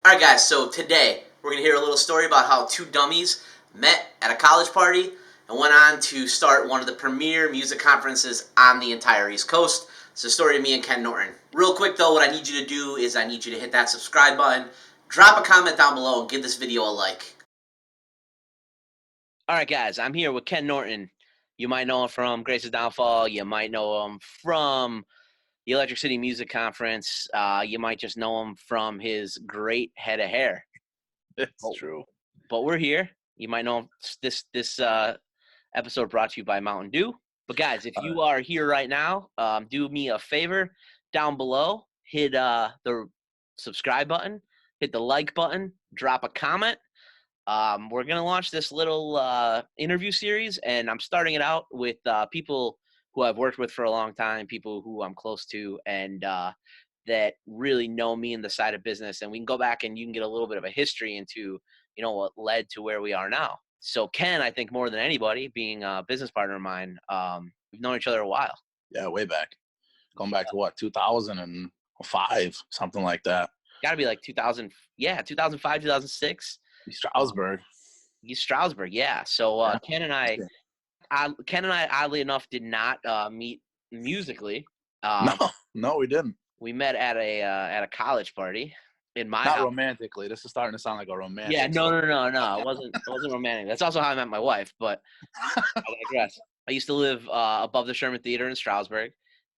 Alright guys, so today we're going to hear a little story about how two dummies met at a college party and went on to start one of the premier music conferences on the entire East Coast. It's the story of me and Ken Norton. Real quick though, what I need you to do is I need you to hit that subscribe button, drop a comment down below, and give this video a like. Alright guys, I'm here with Ken Norton. You might know him from Grace's Downfall. You might know him from the Electric City Music Conference. You might just know him from his great head of hair. It's true. But we're here. You might know this episode brought to you by Mountain Dew. But guys, if you are here right now, do me a favor. Down below, hit the subscribe button, hit the like button, drop a comment. We're going to launch this little interview series, and I'm starting it out with people who I've worked with for a long time, people who I'm close to, and that really know me in the side of business. And we can go back and you can get a little bit of a history into, you know, what led to where we are now. So Ken, I think more than anybody, being a business partner of mine, we've known each other a while. Yeah, way back. Going back to what, 2005, something like that. Got to be like 2000, 2005, 2006. Stroudsburg. Stroudsburg, yeah. So Yeah. Ken and I, oddly enough, did not meet musically. No, we didn't. We met at a college party in my Not house. romantically. This is starting to sound like a romantic. Yeah, no. It wasn't romantic. That's also how I met my wife. But I digress. I used to live above the Sherman Theater in Stroudsburg,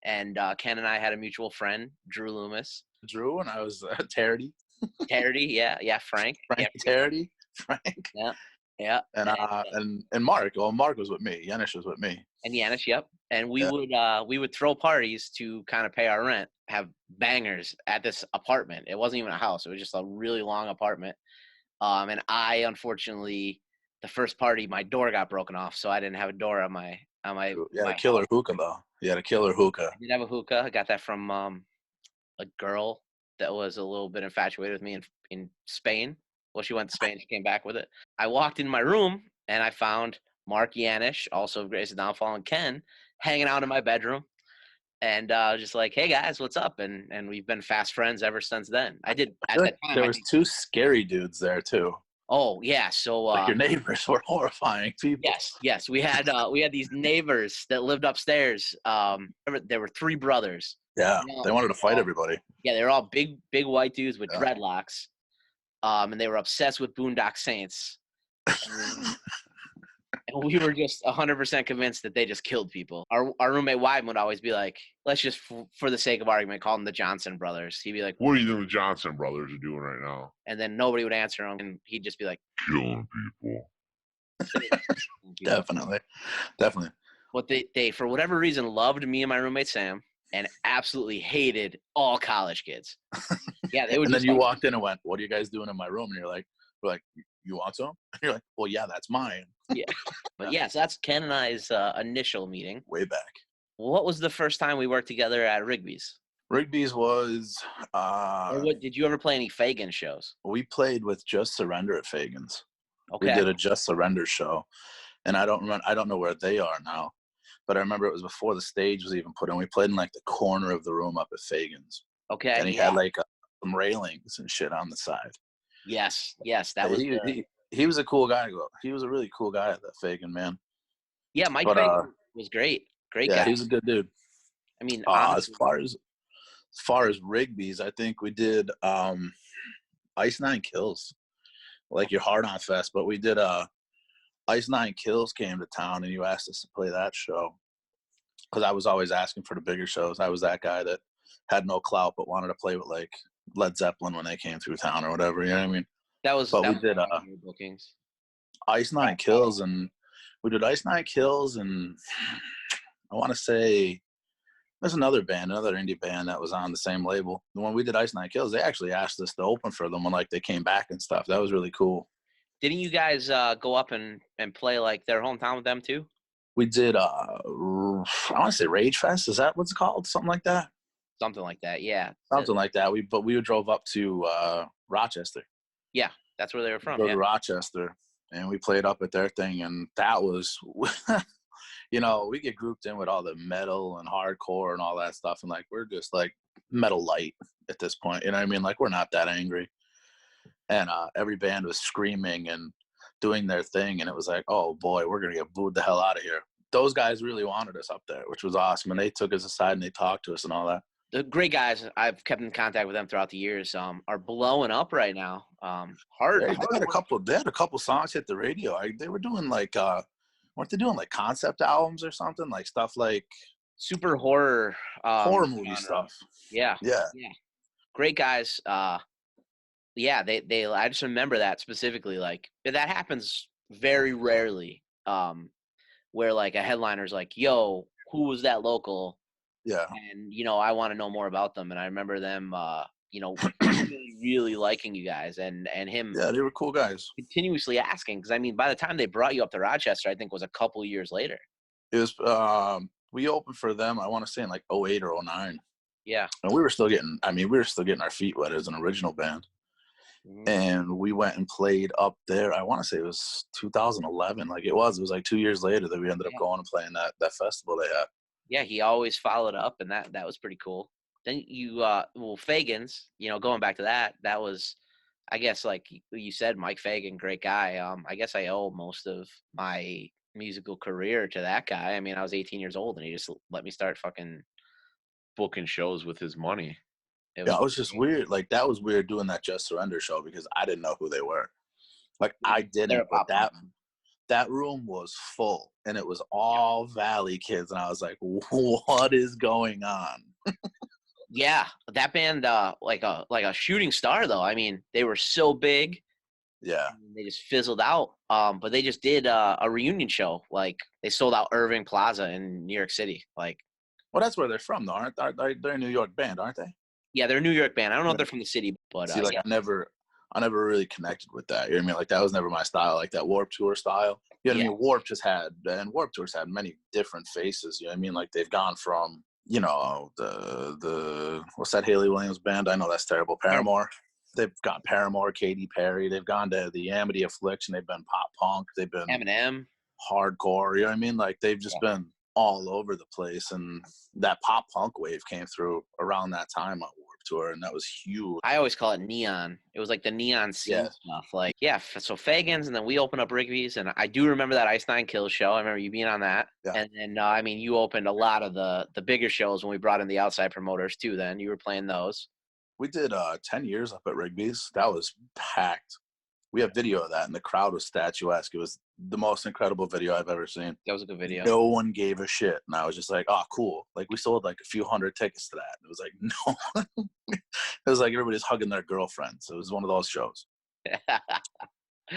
and Ken and I had a mutual friend, Drew Loomis. Drew, and I was Tarity. Tarity, yeah, Frank. Tarity, Frank. Yeah. And Mark. Well, Mark was with me. Yanis was with me. And Yanis, yep. And we would throw parties to kind of pay our rent, have bangers at this apartment. It wasn't even a house. It was just a really long apartment. And I, unfortunately, the first party, my door got broken off, so I didn't have a door on my. You had a killer hookah though. You had a killer hookah. I did have a hookah. I got that from a girl that was a little bit infatuated with me in Spain. Well, she went to Spain. She came back with it. I walked in my room and I found Mark Yanish, also of Grace's Downfall, and Ken hanging out in my bedroom. And just like, hey guys, what's up? And we've been fast friends ever since then. There was two scary dudes there too. Oh yeah, so like your neighbors were horrifying people. Yes, we had these neighbors that lived upstairs. There were three brothers. Yeah, they wanted to fight everybody. Yeah, they were all big white dudes with dreadlocks, and they were obsessed with Boondock Saints. And we were just 100% convinced that they just killed people. Our roommate Wyman would always be like, let's just, for the sake of argument, call them the Johnson brothers. He'd be like, what are you doing the Johnson brothers are doing right now? And then nobody would answer him, and he'd just be like, killing people. Definitely. But they, for whatever reason, loved me and my roommate Sam and absolutely hated all college kids. Yeah, they would. And then you walked in and went, what are you guys doing in my room? And we're like, you want some? And you're like, well, yeah, that's mine. Yeah. But yeah, so that's Ken and I's initial meeting. Way back. What was the first time we worked together at Rigby's? Rigby's was... did you ever play any Fagin shows? We played with Just Surrender at Fagin's. Okay. We did a Just Surrender show. And I don't know where they are now. But I remember it was before the stage was even put in. We played in like the corner of the room up at Fagin's. Okay. And he had like some railings and shit on the side. Yes. That was... He was a cool guy. He was a really cool guy at that Fagin, man. Yeah, Mike Fagin was great. Great guy. Yeah, he was a good dude. I mean, as far as Rigby's, I think we did Ice Nine Kills, like your Hard On Fest. But we did Ice Nine Kills came to town, and you asked us to play that show because I was always asking for the bigger shows. I was that guy that had no clout but wanted to play with like Led Zeppelin when they came through town or whatever. You know what I mean? We did bookings. Ice Nine Kills, and we did Ice Nine Kills, and I want to say there's another indie band that was on the same label. When we did Ice Nine Kills, they actually asked us to open for them when like they came back and stuff. That was really cool. Didn't you guys go up and play like their hometown with them too? We did I want to say Rage Fest. Is that what's it called? Something like that. Something like that, yeah. Something like that. We drove up to Rochester. Yeah, that's where they were from. To Rochester, and we played up at their thing, and that was, you know, we get grouped in with all the metal and hardcore and all that stuff, and like we're just like metal light at this point. You know what I mean? Like we're not that angry. and every band was screaming and doing their thing, and it was like, oh boy, we're gonna get booed the hell out of here. Those guys really wanted us up there, which was awesome, and they took us aside and they talked to us and all that. The great guys, I've kept in contact with them throughout the years, are blowing up right now. Hard. They had a couple. They had a couple songs hit the radio. They were doing like, weren't they doing like concept albums or something, like stuff like Super horror. horror movie genre. stuff? Yeah. Yeah. Great guys. Yeah, they. I just remember that specifically. Like that happens very rarely. Where like a headliner's like, "Yo, who was that local?" Yeah. And I want to know more about them. And I remember them, really liking you guys and him. Yeah, they were cool guys. Continuously asking, because I mean, by the time they brought you up to Rochester, I think was a couple years later. It was we opened for them, I want to say in like 08 or 09. Yeah. And we were still getting our feet wet as an original band. Mm-hmm. And we went and played up there. I want to say it was 2011. Like it was like 2 years later that we ended up going and playing that festival they had. Yeah, he always followed up, and that was pretty cool. Then Fagan's, going back to that was, I guess, like you said, Mike Fagan, great guy. I guess I owe most of my musical career to that guy. I mean, I was 18 years old, and he just let me start fucking booking shows with his money. It was just weird. Like that was weird doing that Just Surrender show because I didn't know who they were. Like I didn't, but that room was full, and it was all Valley kids, and I was like, what is going on? Yeah, that band, like a shooting star, though. I mean, they were so big. Yeah. They just fizzled out. But they just did a reunion show. Like they sold out Irving Plaza in New York City. Like, well, that's where they're from, though, aren't they? They're a New York band, aren't they? Yeah, they're a New York band. I don't know if they're from the city, but see, like yeah. I never really connected with that. You know what I mean? Like that was never my style, like that Warped Tour style. You know what I mean? Warped Tour's had many different faces. You know what I mean? Like they've gone from, the what's that Haley Williams band? I know that's terrible. Paramore. They've got Paramore, Katy Perry. They've gone to the Amity Affliction. They've been pop punk. They've been Eminem, hardcore. You know what I mean? Like they've just been all over the place. And that pop punk wave came through around that time on Warped Tour, and that was huge. I always call it neon. It was like the neon scene stuff. Like, so Fagans, and then we opened up Rigby's, and I do remember that Ice Nine Kills show. I remember you being on that. Yeah. And then, I mean, you opened a lot of the bigger shows when we brought in the outside promoters too. Then you were playing those. We did 10 years up at Rigby's. That was packed. We have video of that, and the crowd was statuesque. It was the most incredible video I've ever seen. That was a good video. No one gave a shit, and I was just like, oh, cool. Like, we sold like a few hundred tickets to that. It was like, no. It was like everybody's hugging their girlfriends. It was one of those shows.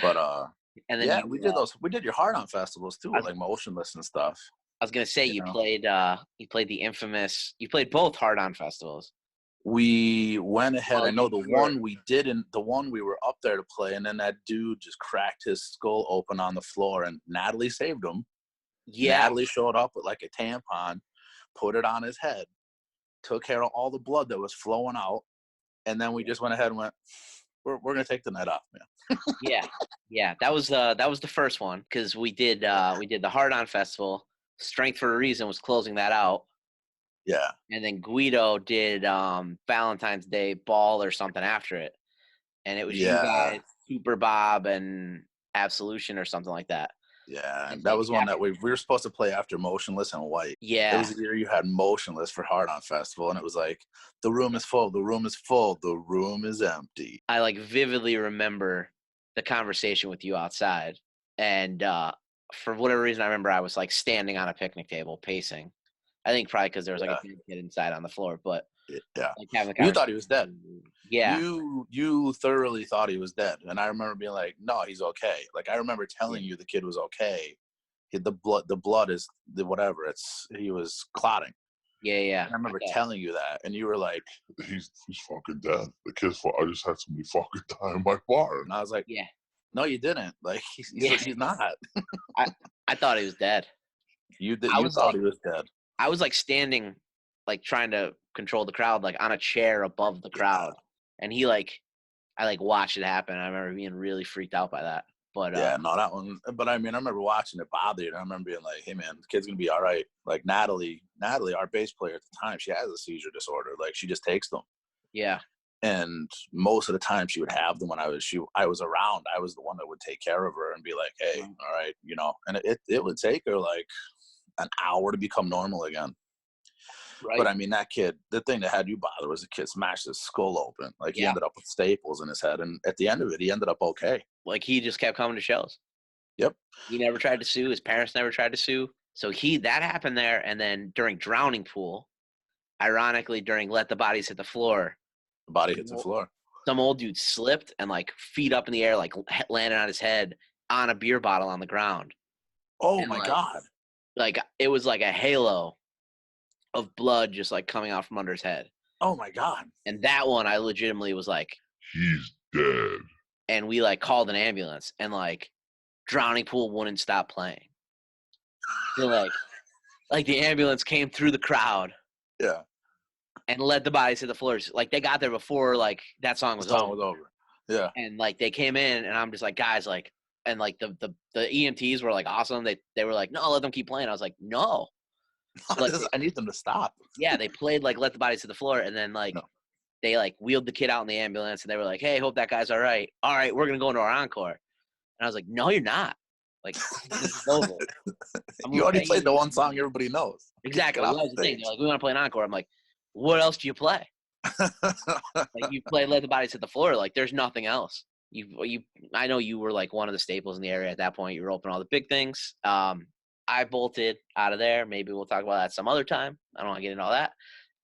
But, and then we did those. We did your Hard On festivals, too, like Motionless and stuff. I was going to say, you played the infamous – you played both Hard On festivals. We went ahead. I know the one we didn't, the one we were up there to play, and then that dude just cracked his skull open on the floor, and Natalie saved him. Yeah. Natalie showed up with like a tampon, put it on his head, took care of all the blood that was flowing out, and then we just went ahead and went, we're gonna take the night off, man. Yeah. That was the first one, because we did the Hard On Festival. Strength for a Reason was closing that out. Yeah. And then Guido did Valentine's Day Ball or something after it. And it was you guys, Super Bob, and Absolution or something like that. Yeah, and that was one that we were supposed to play after Motionless and White. Yeah. It was the year you had Motionless for Hard On Festival, and it was like, the room is full, the room is full, the room is empty. I like vividly remember the conversation with you outside. And for whatever reason, I remember I was like standing on a picnic table pacing. I think probably because there was like a kid inside on the floor, but like, you thought he was dead. Yeah, you thoroughly thought he was dead, and I remember being like, "No, he's okay." Like I remember telling you the kid was okay. The blood is whatever. He was clotting. Yeah. I remember telling you that, and you were like, "He's fucking dead. The kid's I just had somebody fucking die in my bar." And I was like, "Yeah, no, you didn't. Like he's not." I thought he was dead. You thought he was dead. I was like standing, like trying to control the crowd, like on a chair above the crowd, and I watched it happen. I remember being really freaked out by that. But no, that one. But I mean, I remember watching it bother you. And I remember being like, "Hey, man, the kid's gonna be all right." Like Natalie, our bass player at the time, she has a seizure disorder. Like she just takes them. Yeah. And most of the time she would have them when I was around. I was the one that would take care of her and be like, hey, all right, and it would take her like an hour to become normal again. Right. But I mean, that kid, the thing that had you bother was the kid smashed his skull open. Like he ended up with staples in his head. And at the end of it, he ended up okay. Like he just kept coming to shows. Yep. He never tried to sue. His parents never tried to sue. So that happened there. And then during drowning pool, ironically, during Let the Bodies Hit the Floor, the body hits the floor. Some old dude slipped and like feet up in the air, like landed on his head on a beer bottle on the ground. Oh and my like, God. Like it was like a halo of blood just like coming out from under his head. Oh my God. And that one I legitimately was like, he's dead. And we like called an ambulance and like drowning pool wouldn't stop playing. So like the ambulance came through the crowd. Yeah. And Let the Bodies Hit the Floors. Like they got there before like that song was over. Yeah. And like they came in and I'm just like, guys, like, and like the EMTs were like awesome. They were like, no, let them keep playing. I was like, no. So, like, I need them to stop. Yeah, they played like Let the Bodies Hit the Floor, and then like they like wheeled the kid out in the ambulance, and they were like, hey, hope that guy's all right. All right, we're gonna go into our encore. And I was like, no, you're not. Like this is over. You already played the one song everybody knows. Exactly. That was the thing. They're like, we want to play an encore. I'm like, what else do you play? Like you play Let the Bodies Hit the Floor. Like there's nothing else. I know you were like one of the staples in the area at that point. You were opening all the big things. I bolted out of there. Maybe we'll talk about that some other time. I don't want to get into all that.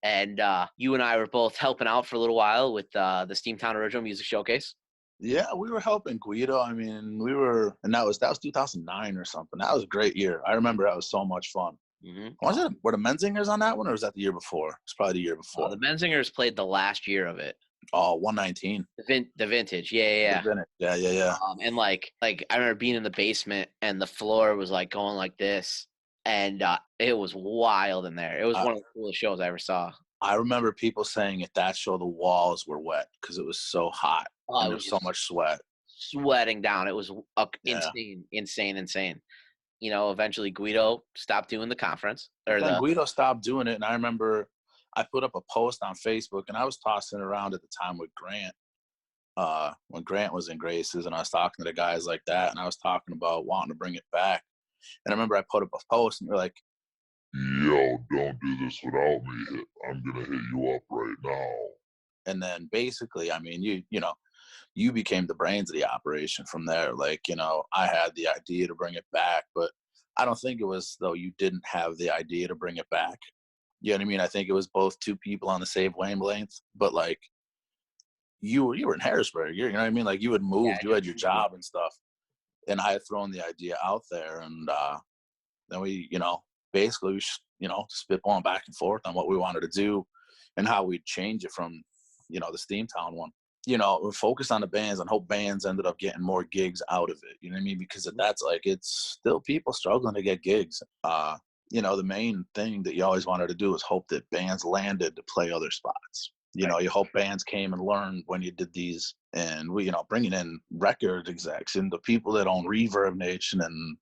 And you and I were both helping out for a little while with the Steamtown Original Music Showcase. Yeah, we were helping Guido. I mean, and that was 2009 or something. That was a great year. I remember that was so much fun. Mm-hmm. Were the Menzingers on that one, or was that the year before? It's probably the year before. The Menzingers played the last year of it. Oh, 119. The vintage, yeah. The vintage. Yeah. And like I remember being in the basement and the floor was like going like this, and it was wild in there. It was one of the coolest shows I ever saw. I remember people saying at that show the walls were wet because it was so hot and there was so much sweat. Sweating down. It was insane. Eventually Guido stopped doing the conference. Guido stopped doing it, and I remember I put up a post on Facebook, and I was tossing around at the time with Grant, when Grant was in Grace's, and I was talking to the guys like that, and I was talking about wanting to bring it back. And I remember I put up a post, and they're like, yo, don't do this without me. I'm going to hit you up right now. And then basically, I mean, you became the brains of the operation from there. Like, I had the idea to bring it back, but I don't think it was, though, you didn't have the idea to bring it back. You know what I mean? I think it was both two people on the same wavelength, but like you were in Harrisburg, you know what I mean? Like you had moved, you had your job and stuff. And I had thrown the idea out there, and then we, basically, spitballing back and forth on what we wanted to do and how we'd change it from, the Steamtown one. We focused on the bands and hope bands ended up getting more gigs out of it. You know what I mean? Because that's like, it's still people struggling to get gigs. The main thing that you always wanted to do is hope that bands landed to play other spots. You hope bands came and learned when you did these, and we, bringing in record execs and the people that own Reverb Nation and,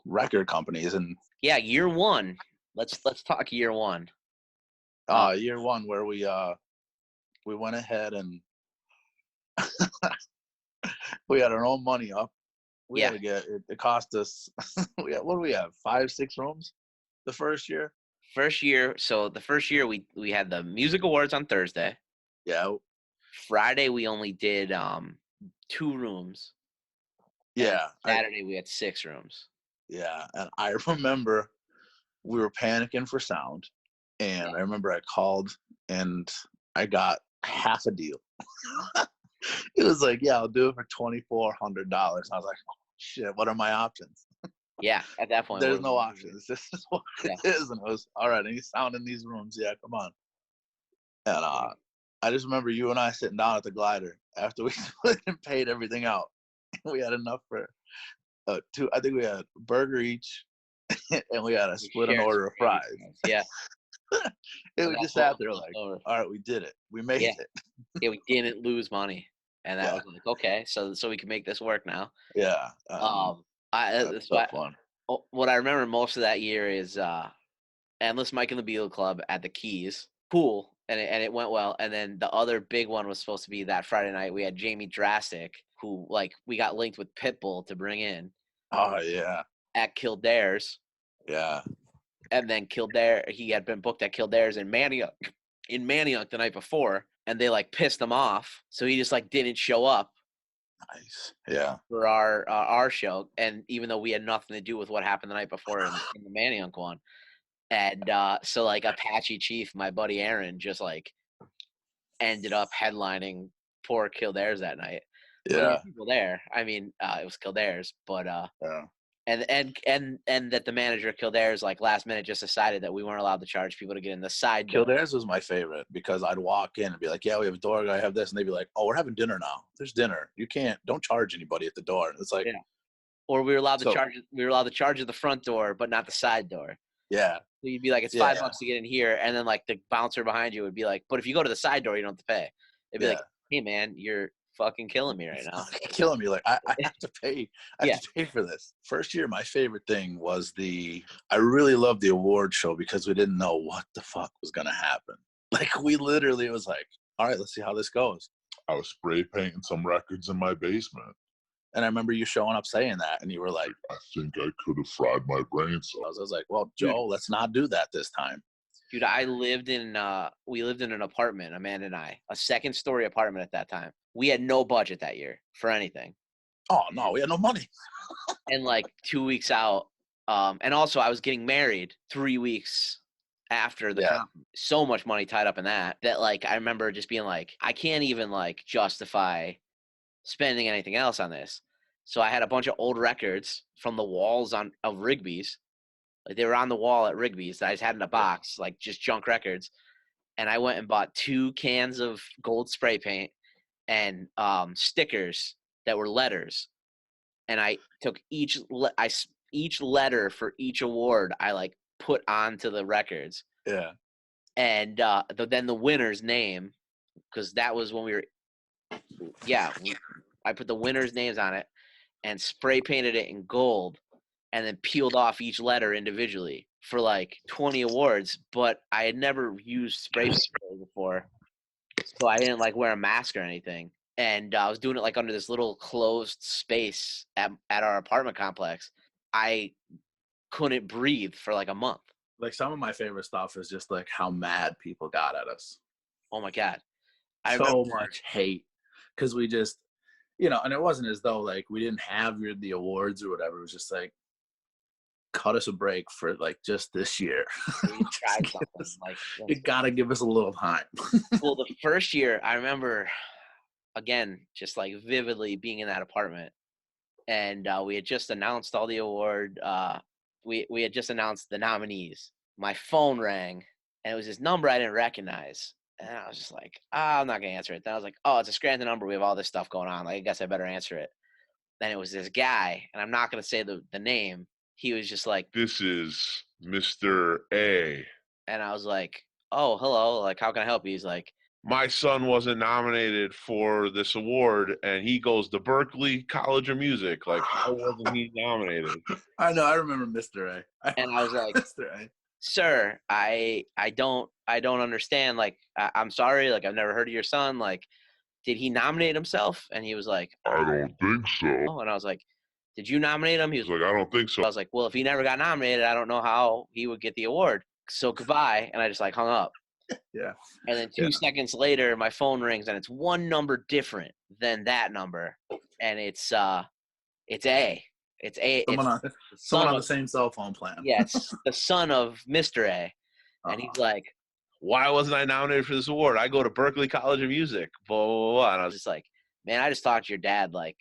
record companies. And year one. Let's talk year one. Year one, where we went ahead and we had our own money up. We had to get it cost us what do we have, 5-6 rooms the first year? So the first year we had the music awards on Thursday. Yeah. Friday we only did 2 rooms. Yeah. Saturday we had 6 rooms. Yeah, and I remember we were panicking for sound, and I remember I called and I got half a deal. It was like, yeah, I'll do it for $2,400. I was like, oh, shit, what are my options? Yeah, at that point. There's no options. This is what it is. And it was, all right, I need sound in these rooms. Yeah, come on. And I just remember you and I sitting down at the glider after we split and paid everything out. We had enough for 2. I think we had a burger each, and we had a split an order of fries. Yeah. We just sat there like, all right, we did it. We made it. Yeah, we didn't lose money. And that was like, okay, so we can make this work now. Yeah. That's so fun. What I remember most of that year is Endless Mike and the Beagle Club at the Keys. Pool. and it went well. And then the other big one was supposed to be that Friday night. We had Jamie Drastic, who like we got linked with Pitbull to bring in Oh yeah, at Kildare's, yeah. and then Kildare he had been booked at Kildare's in Manayunk the night before, and they like pissed him off, so he just like didn't show up Nice. Yeah. for our show. And even though we had nothing to do with what happened the night before in the Manayunk one, and so like Apache Chief, my buddy Aaron, just like ended up headlining poor Kildare's that night. But there were Yeah. people there. I mean, it was Kildare's, but Yeah. and that the manager of Kildare's like last minute just decided that we weren't allowed to charge people to get in the side door. Kildare's was my favorite because I'd walk in and be like, "Yeah, we have a door guy, I have this," and they'd be like, "Oh, we're having dinner now. There's dinner. You don't charge anybody at the door." And it's like, Yeah. Or we were allowed to So- charge. We were allowed to charge at the front door, but not the side door. yeah, So you'd be like, it's Yeah. $5 to get in here, and then like the bouncer behind you would be like, but if you go to the side door, you don't have to pay. It'd be like, hey man, you're fucking killing me right now. killing me. Like I have to pay. I Yeah. have to pay for this. First year, my favorite thing was I really loved the award show because we didn't know what the fuck was gonna happen. Like we literally was like, all right, let's see how this goes. I was spray painting some records in my basement. And I remember you showing up saying that, and you were like, I think I could have fried my brains I out. was like, well, Joe, let's not do that this time. Dude, we lived in an apartment, Amanda and I, a second story apartment at that time. We had no budget that year for anything. Oh no, we had no money. And like 2 weeks out, and also I was getting married 3 weeks after the conference. So much money tied up in that like I remember just being like, I can't even like justify spending anything else on this. So I had a bunch of old records from the walls of Rigby's. Like they were on the wall at Rigby's that I just had in a box, like just junk records. And I went and bought 2 cans of gold spray paint and stickers that were letters. And I took each letter for each award I like put onto the records. Yeah. And then the winner's name, because that was when we were, I put the winners' names on it and spray painted it in gold and then peeled off each letter individually for like 20 awards. But I had never used spray paint before, so I didn't like wear a mask or anything. And I was doing it like under this little closed space at our apartment complex. I couldn't breathe for like a month. Like some of my favorite stuff is just like how mad people got at us. Oh my God. So much hate because we just, and it wasn't as though like we didn't have the awards or whatever. It was just like, cut us a break for like just this year. We tried something like you gotta give us a little time. Well, the first year I remember, again, just like vividly being in that apartment, and we had just announced all the award. We had just announced the nominees. My phone rang, and it was this number I didn't recognize. And I was just like, I'm not going to answer it. Then I was like, oh, it's a Scranton number. We have all this stuff going on. Like, I guess I better answer it. Then it was this guy, and I'm not going to say the name. He was just like, this is Mr. A. And I was like, oh, hello. Like, how can I help you? He's like, my son wasn't nominated for this award, and he goes to Berkeley College of Music. Like, how wasn't he nominated? I know. I remember Mr. A. And I was like, Mr. A. Sir, I don't understand. Like, I'm sorry. Like, I've never heard of your son. Like, did he nominate himself? And he was like, I don't think so. And I was like, did you nominate him? He was He's like, I don't think so. I was like, well, if he never got nominated, I don't know how he would get the award. So goodbye. And I just like hung up. Yeah. And then 2 seconds later, my phone rings, and it's one number different than that number, and it's A. It's A. Someone on the same cell phone plan. Yeah, it's the son of Mr. A. And he's like, why wasn't I nominated for this award? I go to Berkeley College of Music, blah, blah, blah. And I was just like, man, I just talked to your dad. Like,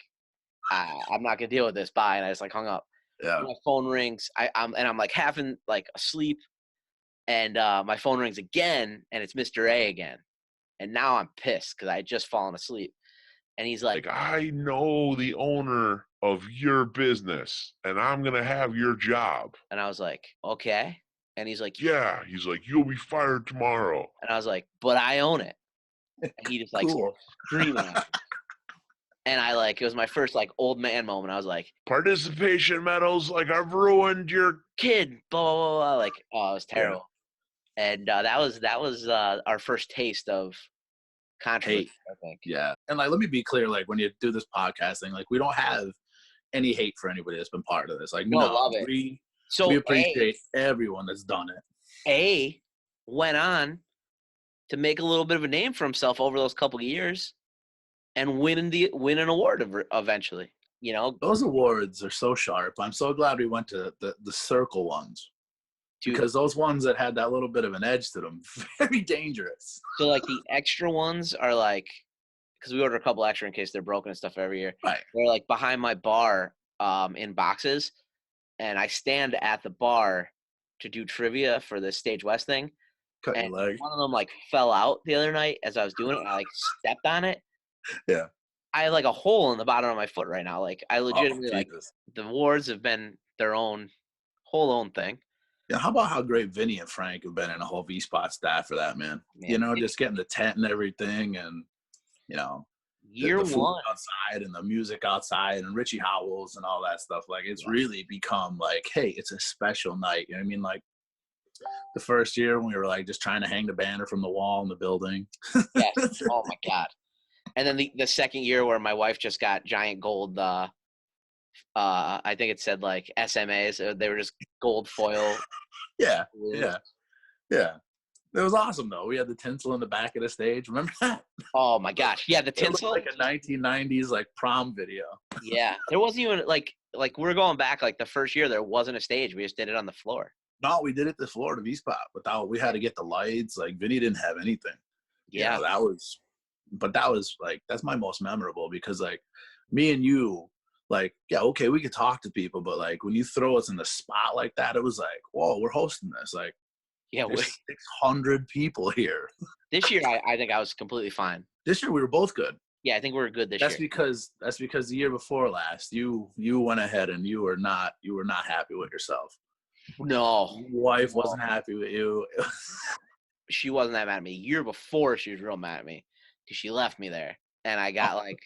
I'm not going to deal with this. Bye. And I just like hung up. Yeah. My phone rings. I'm like half in like asleep. And my phone rings again, and it's Mr. A again. And now I'm pissed because I had just fallen asleep. And he's like, I know the owner of your business, and I'm going to have your job. And I was like, okay. And he's like, yeah. He's like, you'll be fired tomorrow. And I was like, but I own it. And he just like screaming at me. And I like, it was my first like old man moment. I was like, participation medals, like I've ruined your kid, blah, blah, blah, blah. Like, oh, it was terrible. And that was our first taste of controversy, Hate. I think. Yeah. And like, let me be clear, like when you do this podcasting, like we don't have any hate for anybody that's been part of this. Like, No, no, love it. we So appreciate everyone that's done it. A went on to make a little bit of a name for himself over those couple of years and win an award eventually. You know, Those awards are so sharp. I'm so glad we went to the circle ones. dude. Because those ones that had that little bit of an edge to them, very dangerous. So like the extra ones are like, because we order a couple extra in case they're broken and stuff every year. Right. They're like behind my bar in boxes, and I stand at the bar to do trivia for the Stage West thing. Cut And your leg. one of them like fell out the other night as I was doing it. And I like stepped on it. Yeah. I have like a hole in the bottom of my foot right now. Like I legitimately like the awards have been their own whole own thing. Yeah, how about how great Vinny and Frank have been in a whole V Spot staff for that, man. You know, just getting the tent and everything, and you know, year the food one outside and the music outside and Richie Howells and all that stuff. Like it's really become like, hey, it's a special night. You know what I mean? Like the first year when we were like just trying to hang the banner from the wall in the building. Yes. Oh my God. And then the second year where my wife just got giant gold I think it said like SMAs. They were just gold foil. Yeah. It was awesome though. We had the tinsel in the back of the stage. Remember that? Oh my gosh. Yeah, the tinsel. It looked like a 1990s like prom video. Yeah. There wasn't even like we're going back like the first year there wasn't a stage. We just did it on the floor. No, we did it the Florida V Spot we had to get the lights. Like Vinny didn't have anything. Yeah. You know, that was like, that's my most memorable because like me and you, like, yeah, okay, we could talk to people, but like when you throw us in the spot like that, it was like, whoa, we're hosting this. Like, yeah, there's 600 people here. This year, I think I was completely fine. This year we were both good. Yeah, I think we were good this year. That's because the year before last, you went ahead and you were not happy with yourself. No. Your wife wasn't happy with you. She wasn't that mad at me. Year before, she was real mad at me because she left me there, and I got like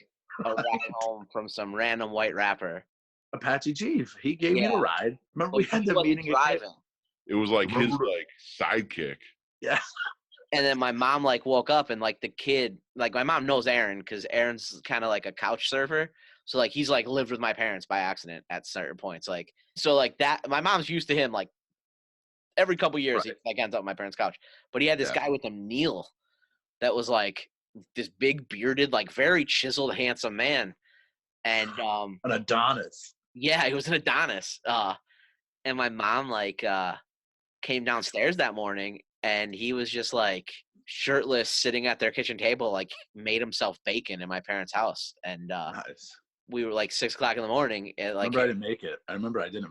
a ride home from some random white rapper. Apache Chief. He gave me the ride. Remember, we had the meeting. Driving. It was like his like sidekick. Yeah. And then my mom like woke up and like the kid, like my mom knows Aaron because Aaron's kind of like a couch surfer. So like he's like lived with my parents by accident at certain points. Like so like that my mom's used to him like every couple years he like ends up on my parents' couch. But he had this guy with him, Neil, that was like this big bearded, like very chiseled, handsome man. And an Adonis. Yeah, he was an Adonis. And my mom like came downstairs that morning and he was just like shirtless sitting at their kitchen table, like made himself bacon in my parents' house. And nice. We were like 6 o'clock in the morning. And, like, I remember I didn't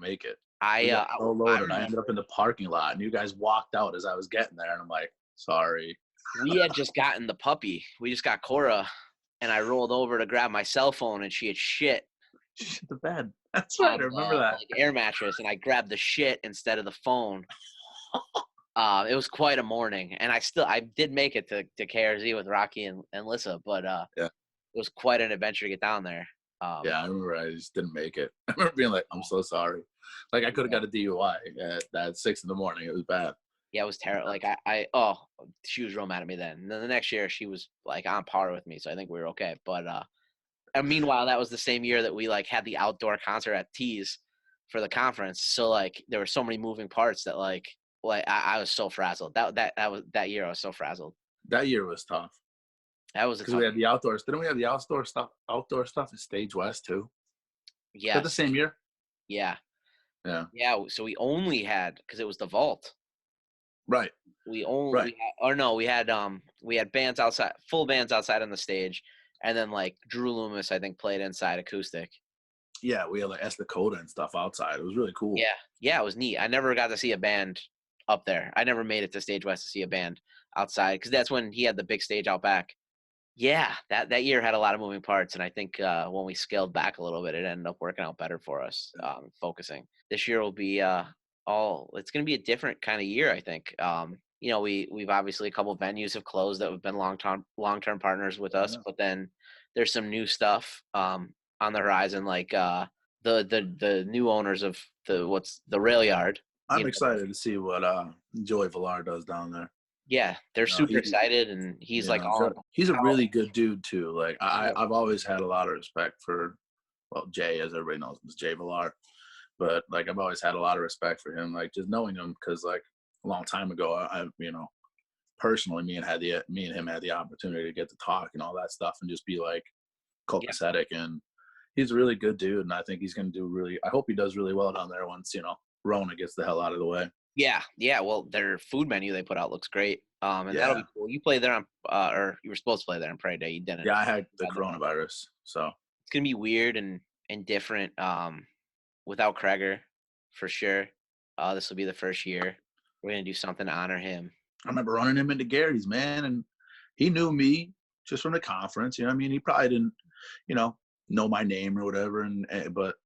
make it. I ended up in the parking lot and you guys walked out as I was getting there and I'm like, sorry. We had just gotten the puppy. We just got Cora and I rolled over to grab my cell phone and she had shit. Shit the bed. That's right. I remember that. Like air mattress, and I grabbed the shit instead of the phone. It was quite a morning, and I did make it to KRZ with Rocky and Lissa, but it was quite an adventure to get down there. Yeah, I remember I just didn't make it. I remember being like, I'm so sorry. Like I could have got a DUI at 6 in the morning. It was bad. Yeah, it was terrible. Like she was real mad at me then. And then the next year she was like on par with me, so I think we were okay. But and meanwhile, that was the same year that we like had the outdoor concert at Tees for the conference. So like there were so many moving parts that like I was so frazzled. That year I was so frazzled. That year was tough. That was because we had the outdoors. Didn't we have the outdoor stuff at Stage West too? Yeah. Is that the same year? Yeah. Yeah. Yeah. So we only had because it was the vault. Right. We had bands outside, full bands outside on the stage. And then, like, Drew Loomis, I think, played inside acoustic. Yeah, we had, like, S. Dakota and stuff outside. It was really cool. Yeah. Yeah, it was neat. I never got to see a band up there. I never made it to Stage West to see a band outside because that's when he had the big stage out back. Yeah, that year had a lot of moving parts. And I think when we scaled back a little bit, it ended up working out better for us, focusing. This year will be it's going to be a different kind of year, I think. You know, we've obviously a couple of venues have closed that have been long-term partners with us, but then there's some new stuff on the horizon, like the new owners of the Rail Yard. I'm excited to see what Joey Villar does down there. Yeah, they're super excited, and he's like he's a really good dude too. Like I've always had a lot of respect for, well, Jay, as everybody knows, is Jay Villar, but like I've always had a lot of respect for him, like just knowing him, because like a long time ago, I personally, me and him had the opportunity to get to talk and all that stuff, and just be like copacetic, and he's a really good dude, and I think he's going to do I hope he does really well down there once Rona gets the hell out of the way. Yeah. Well, their food menu they put out looks great. And that'll be cool. You play there on, or you were supposed to play there on Prairie Day. You didn't. Yeah, I had the coronavirus, so it's gonna be weird and different. Without Kreger, for sure. This will be the first year. We're gonna do something to honor him. I remember running him into Gary's, man, and he knew me just from the conference. You know what I mean? He probably didn't, know my name or whatever, but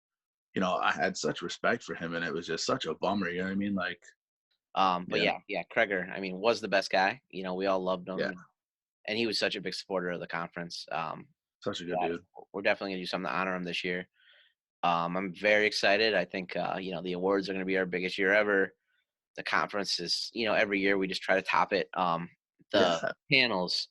I had such respect for him, and it was just such a bummer. You know what I mean? Like, but yeah, Kreger, I mean, was the best guy. We all loved him, and he was such a big supporter of the conference. Such a good dude. We're definitely gonna do something to honor him this year. I'm very excited. I think the awards are gonna be our biggest year ever. The conference is, every year we just try to top it. The panels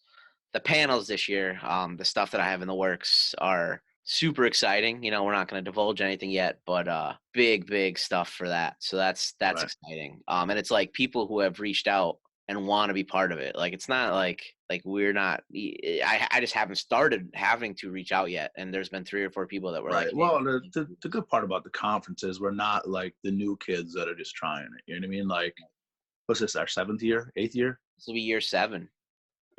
this year, the stuff that I have in the works are super exciting. We're not going to divulge anything yet, but big stuff for that. So that's right. Exciting. And it's like people who have reached out and want to be part of it. Like, it's not like we're not. I just haven't started having to reach out yet, and there's been 3 or 4 people that were right. like, well, the good part about the conference is we're not like the new kids that are just trying it. You know what I mean? Like, what's this, our 7th year, 8th year? This will be year 7. You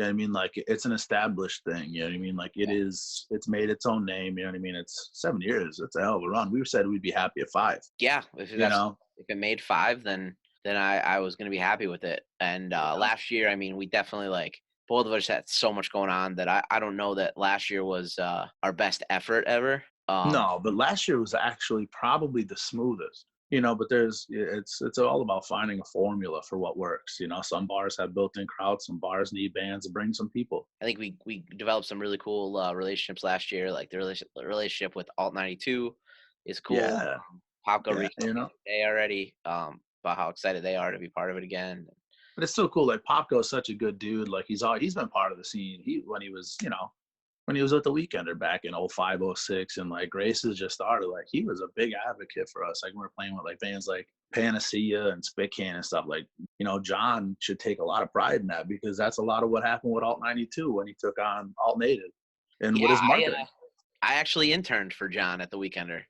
know what I mean? Like, it's an established thing. You know what I mean? Like, it's made its own name. You know what I mean? It's 7 years. It's a hell of a run. We said we'd be happy at 5. Yeah. If it made 5, then I was going to be happy with it. And last year, I mean, we definitely both of us had so much going on that I don't know that last year was our best effort ever. No, but last year was actually probably the smoothest. But it's all about finding a formula for what works. Some bars have built-in crowds, some bars need bands to bring some people. I think we developed some really cool relationships last year. Like the relationship with Alt 92 is cool. Yeah. Popco reached out today already about how excited they are to be part of it again. But it's so cool. Like, Popco is such a good dude. Like, he's been part of the scene. When he was at the Weekender back in 05, 06, and like races just started, like he was a big advocate for us. Like, we were playing with like bands like Panacea and Spitcan and stuff. Like, John should take a lot of pride in that, because that's a lot of what happened with Alt 92 when he took on Alt Native and with his marketing. I actually interned for John at the Weekender.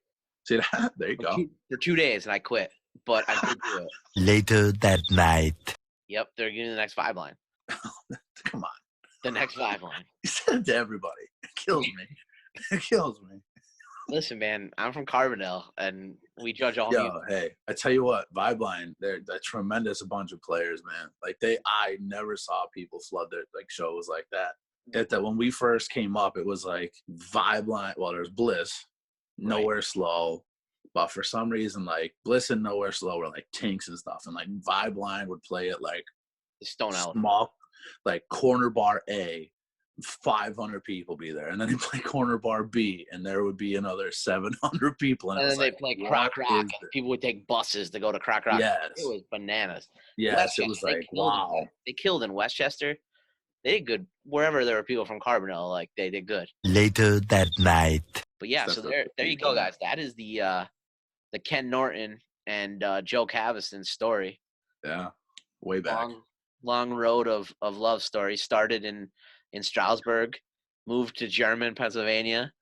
See that? There you go. For 2 days, and I quit, but I did do it. Later that night. Yep, they're getting the next 5 line. Come on. The next 5 line. He said it to everybody. It kills me. It kills me. Listen, man, I'm from Carbondale, and we judge all music. Hey, I tell you what, Vibe Line, they're a tremendous bunch of players, man. Like, I never saw people flood their shows like that. That when we first came up, it was like Vibe Line. Well, there's Bliss, Nowhere Slow, but for some reason, like Bliss and Nowhere Slow were like Tinks and stuff, and like Vibe Line would play it like the Stone Elephant. Small, like Corner Bar A, 500 people be there, and then they play Corner Bar B, and there would be another 700 people, and then they play Croc Rock, and people would take buses to go to Croc Rock. Yes, it was bananas. Yes, it was like wow. They killed in Westchester. They did good wherever there were people from Carbondale. Like, they did good. Later that night. But yeah, so there you go, guys. That is the Ken Norton and Joe Cavison story. Yeah, way back. Long road of love story. Started in Stroudsburg, moved to German, Pennsylvania,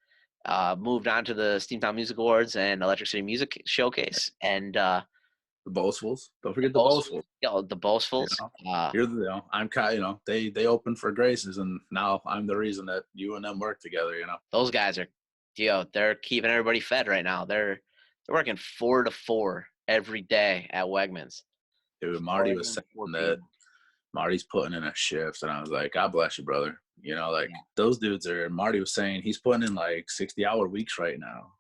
moved on to the Steamtown Music Awards and Electric City Music Showcase, and the Boastfuls. Don't forget the Boastfuls. Yeah, the Boastfuls. I'm kind. They opened for Graces, and now I'm the reason that you and them work together. Those guys are, they're keeping everybody fed right now. They're working 4 to 4 every day at Wegmans. Dude, Marty was saying that Marty's putting in a shift, and I was like, God bless you, brother. Those dudes are. Marty was saying he's putting in like 60-hour weeks right now.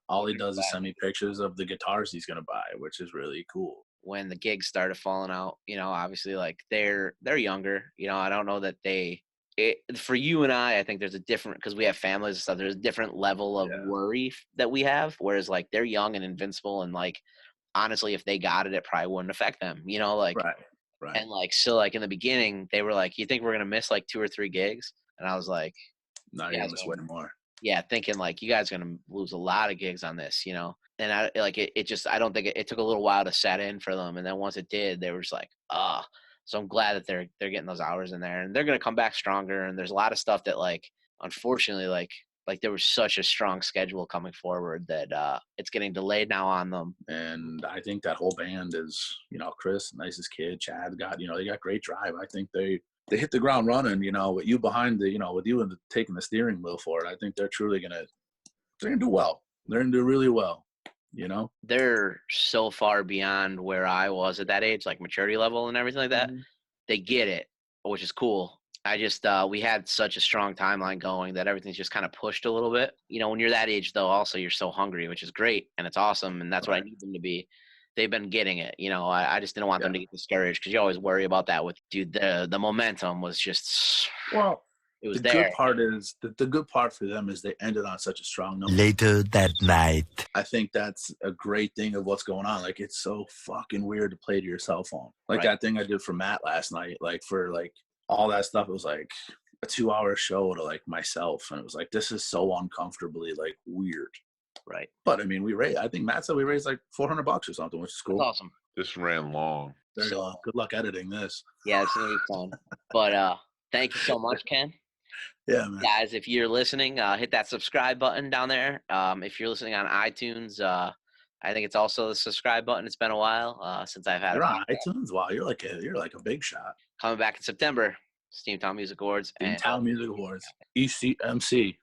All he does is send me pictures of the guitars he's gonna buy, which is really cool. When the gigs started falling out, obviously, like they're younger. I don't know that for you and I think there's a different, because we have families and stuff. There's a different level of worry that we have, whereas like they're young and invincible, and like honestly, if they got it, it probably wouldn't affect them, you know, like, Right. and like, so like in the beginning, they were like, you think we're going to miss like 2 or 3 gigs? And I was like, No, you you're guys gonna miss gonna, way more. yeah, thinking like you guys are going to lose a lot of gigs on this, you know? And I like it just, I don't think it took a little while to set in for them. And then once it did, they were just like, ah, so I'm glad that they're getting those hours in there, and they're going to come back stronger. And there's a lot of stuff that like, unfortunately, like there was such a strong schedule coming forward that it's getting delayed now on them. And I think that whole band is, you know, Chris, nicest kid, Chad got, you know, they got great drive. I think they hit the ground running, you know, with you behind the, you know, with you and taking the steering wheel for it. I think they're truly they're gonna do well. They're gonna do really well, you know. They're so far beyond where I was at that age, like maturity level and everything like that. They get it, which is cool. I just we had such a strong timeline going that everything's just kind of pushed a little bit. You know, when you're that age though, also you're so hungry, which is great and it's awesome, and that's what I Right. need them to be. They've been getting it. You know, I just didn't want them to Yeah. get discouraged because you always worry about that with dude. The momentum was just Well, it was the good there. part is the good part for them is they ended on such a strong note. Later that night. I think that's a great thing of what's going on. Like, it's so fucking weird to play to your cell phone. Like Right. that thing I did for Matt last night, like for like all that stuff, it was like a 2-hour show to like myself. And it was like, this is so uncomfortably like weird. Right. But I mean, I think Matt said we raised like $400 or something, which is cool. That's awesome. This ran long. Very So- long. Good luck editing this. Yeah, it's gonna be fun. But thank you so much, Ken. Yeah, man. Guys, if you're listening, hit that subscribe button down there. If you're listening on iTunes, I think it's also the subscribe button. It's been a while since I've had You're a on iTunes? Wow, you're like a big shot. coming back in September. Steamtown Music Awards In and Town Music Awards. ECMC.